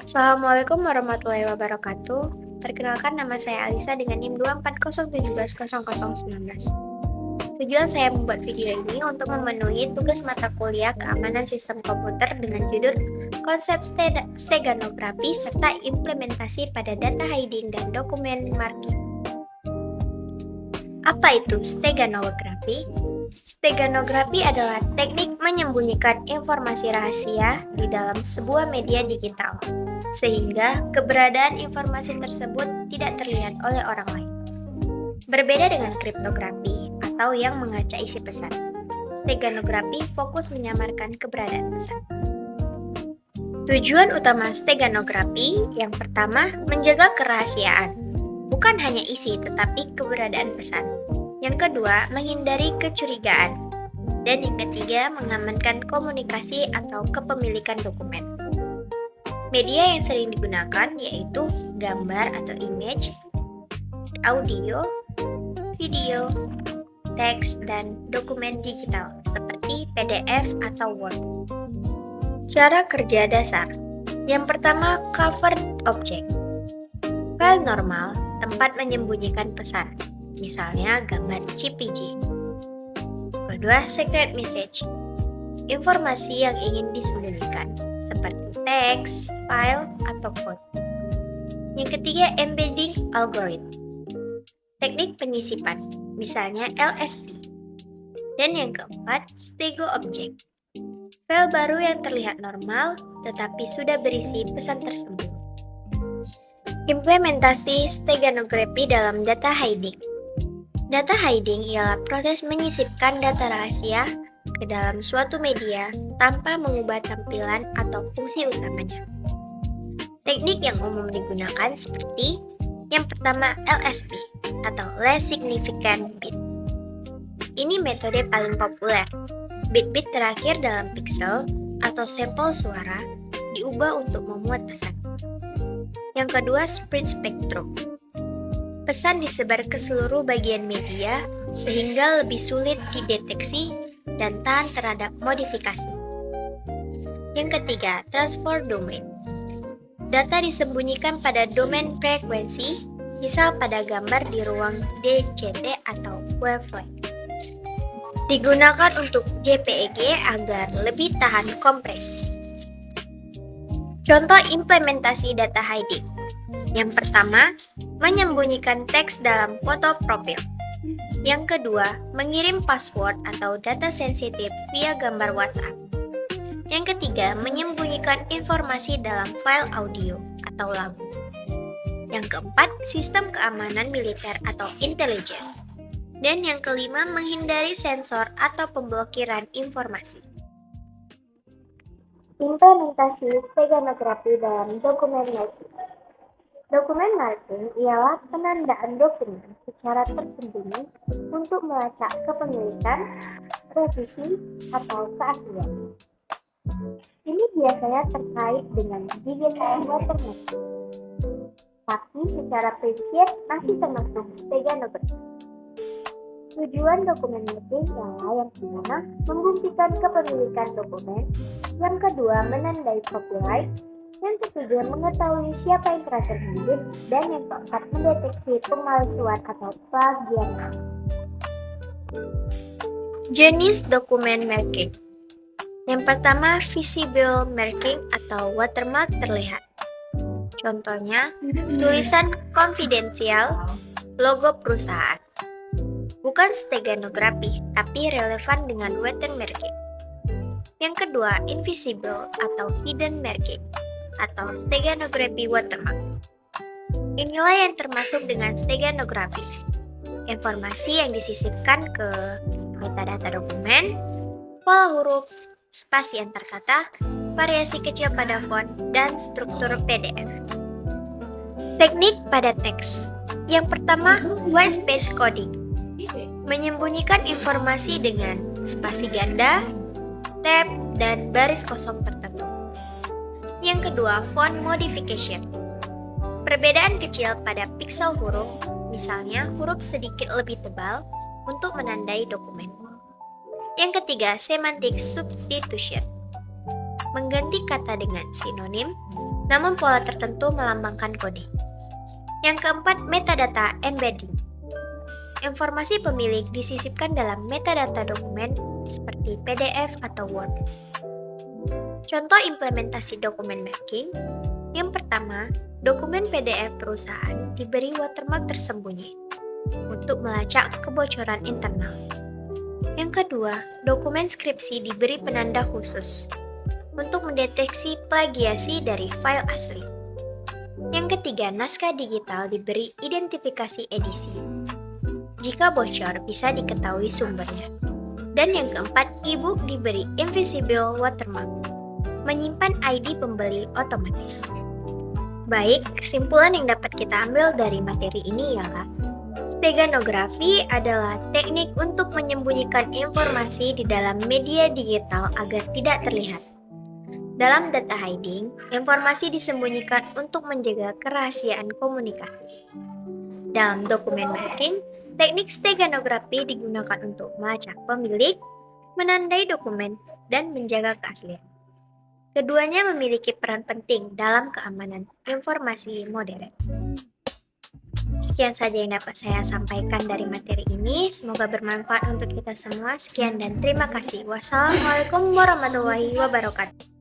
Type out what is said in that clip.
Assalamualaikum warahmatullahi wabarakatuh. Perkenalkan, nama saya Alisa dengan NIM 240170019. Tujuan saya membuat video ini untuk memenuhi tugas mata kuliah keamanan sistem komputer dengan judul konsep steganografi serta implementasi pada data hiding dan dokumen marking. Apa itu steganografi? Steganografi adalah teknik menyembunyikan informasi rahasia di dalam sebuah media digital, sehingga keberadaan informasi tersebut tidak terlihat oleh orang lain. Berbeda dengan kriptografi atau yang mengaca isi pesan, steganografi fokus menyamarkan keberadaan pesan. Tujuan utama steganografi yang pertama, menjaga kerahasiaan, bukan hanya isi tetapi keberadaan pesan. Yang kedua, menghindari kecurigaan. Dan yang ketiga, mengamankan komunikasi atau kepemilikan dokumen. Media yang sering digunakan yaitu gambar atau image, audio, video, teks, dan dokumen digital seperti PDF atau Word. Cara kerja dasar. Yang pertama, covered object. File normal, tempat menyembunyikan pesan, misalnya gambar JPG. Kedua, secret message. Informasi yang ingin disembunyikan, seperti teks, file, atau code. Yang ketiga, embedding algorithm. Teknik penyisipan, misalnya LSP. Dan yang keempat, stego object. File baru yang terlihat normal, tetapi sudah berisi pesan tersebut. Implementasi steganografi dalam data hiding. Data hiding ialah proses menyisipkan data rahasia ke dalam suatu media tanpa mengubah tampilan atau fungsi utamanya. Teknik yang umum digunakan seperti yang pertama, LSP atau Less Significant Bit. Ini metode paling populer. Bit-bit terakhir dalam pixel atau sampel suara diubah untuk memuat pesan. Yang kedua, spread spectrum. Pesan disebar ke seluruh bagian media sehingga lebih sulit dideteksi dan tahan terhadap modifikasi. Yang ketiga, transfer domain. Data disembunyikan pada domain frekuensi, misal pada gambar di ruang DCT atau wavelength. Digunakan untuk JPEG agar lebih tahan kompresi. Contoh implementasi data hiding. Yang pertama, menyembunyikan teks dalam foto profil. Yang kedua, mengirim password atau data sensitif via gambar WhatsApp. Yang ketiga, menyembunyikan informasi dalam file audio atau lagu. Yang keempat, sistem keamanan militer atau intelijen. Dan yang kelima, menghindari sensor atau pemblokiran informasi. Implementasi steganografi dalam dokumen marking. Dokumen marking ialah penandaan dokumen secara tersembunyi untuk melacak kepemilikan, revisi, atau keaslian. Ini biasanya terkait dengan digital watermarking, tapi secara prinsip masih termasuk steganografi. Tujuan dokumen marking ialah yang pertama, membuktikan kepemilikan dokumen, yang kedua, menandai copyright, yang ketiga, mengetahui siapa yang telah terpilih, dan yang keempat, mendeteksi pemalsuan atau plagiarisme. Jenis dokumen marking. Yang pertama, visible marking atau watermark terlihat. Contohnya, tulisan konfidensial, logo perusahaan. Bukan steganografi, tapi relevan dengan watermarking. Yang kedua, invisible atau hidden marking atau steganografi watermark. Inilah yang termasuk dengan steganografi. Informasi yang disisipkan ke metadata dokumen, pola huruf, spasi antar kata, variasi kecil pada font, dan struktur PDF. Teknik pada teks. Yang pertama, white space coding. Menyembunyikan informasi dengan spasi ganda, tab, dan baris kosong tertentu. Yang kedua, font modification. Perbedaan kecil pada pixel huruf, misalnya huruf sedikit lebih tebal untuk menandai dokumen. Yang ketiga, semantic substitution. Mengganti kata dengan sinonim, namun pola tertentu melambangkan kode. Yang keempat, metadata embedding. Informasi pemilik disisipkan dalam metadata dokumen seperti PDF atau Word. Contoh implementasi dokumen marking. Yang pertama, dokumen PDF perusahaan diberi watermark tersembunyi untuk melacak kebocoran internal. Yang kedua, dokumen skripsi diberi penanda khusus untuk mendeteksi plagiasi dari file asli. Yang ketiga, naskah digital diberi identifikasi edisi. Jika bocor, bisa diketahui sumbernya. Dan yang keempat, e-book diberi invisible watermark, menyimpan ID pembeli otomatis. Baik, kesimpulan yang dapat kita ambil dari materi ini ialah steganografi adalah teknik untuk menyembunyikan informasi di dalam media digital agar tidak terlihat. Dalam data hiding, informasi disembunyikan untuk menjaga kerahasiaan komunikasi. Dalam dokumen marking, teknik steganografi digunakan untuk melacak pemilik, menandai dokumen, dan menjaga keaslian. Keduanya memiliki peran penting dalam keamanan informasi modern. Sekian saja yang dapat saya sampaikan dari materi ini. Semoga bermanfaat untuk kita semua. Sekian dan terima kasih. Wassalamualaikum warahmatullahi wabarakatuh.